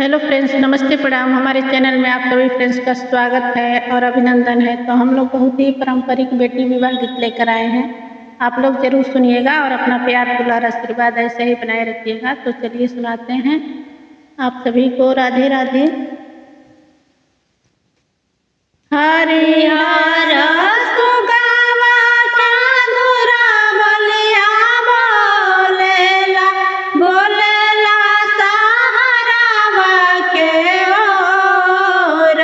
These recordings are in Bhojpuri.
हेलो फ्रेंड्स, नमस्ते प्रणाम। हमारे चैनल में आप सभी फ्रेंड्स का स्वागत है और अभिनंदन है। तो हम लोग बहुत ही पारंपरिक बेटी विवाह गीत लेकर आए हैं। आप लोग जरूर सुनिएगा और अपना प्यार दुलार आशीर्वाद ऐसे ही बनाए रखिएगा। तो चलिए सुनाते हैं आप सभी को। राधे राधे। हरिहर सुगवा कांगुरा बलिया बोलेला बोलेला सहरावा के ओर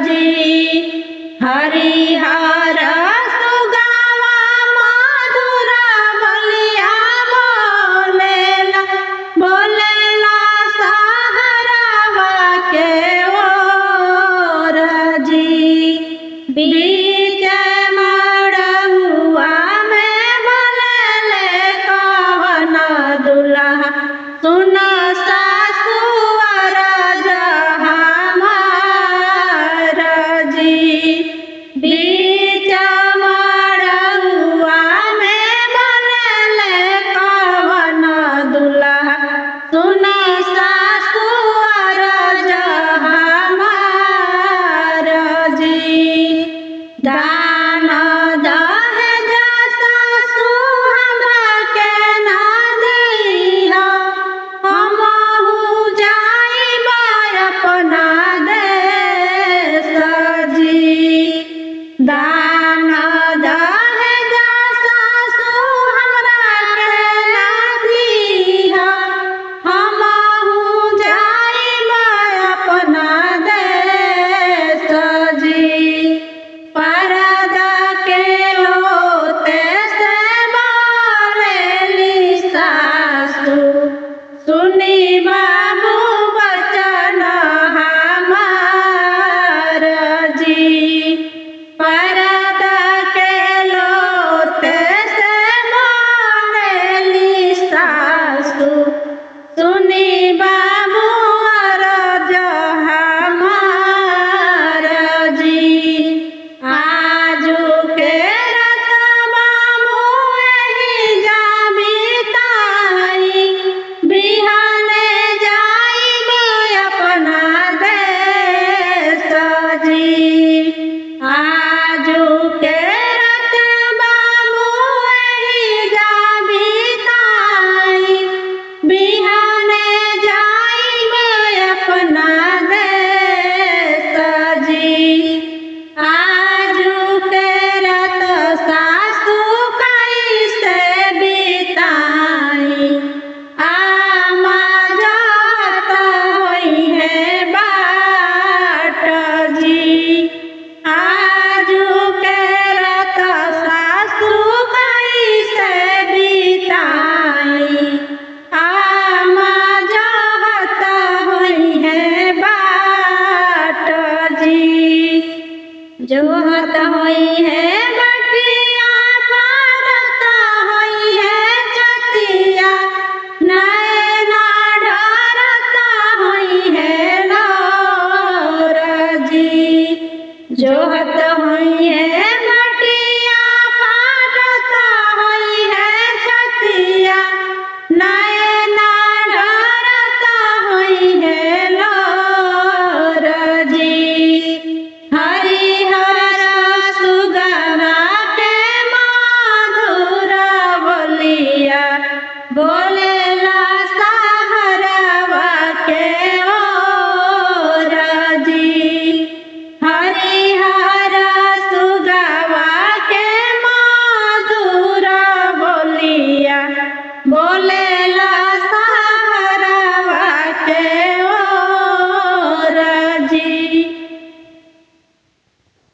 जी। हरिहर सुगवा मधुरा बलिया बोलेला बोलेला सहरावा के ओर जी। बीच मड़उआ में बोलेले कवन दुल्हा सुन सासुअर हमार जी। बीच मड़उआ में बोलेले कवन दुल्हा सुन सासुअर हमार जी। दान दहेज सासु हमरा के ना दिहा, हमहु जाइब अपना देश जी। दान दहेज सासु हमरा के ना दिहा, हमहु जाइब अपना देश जी। परदा के लोते से बोलेली सासु सुनी बाबू बचन हमार जी। परदा के लोते से बोलेली सासु सुनी बाबू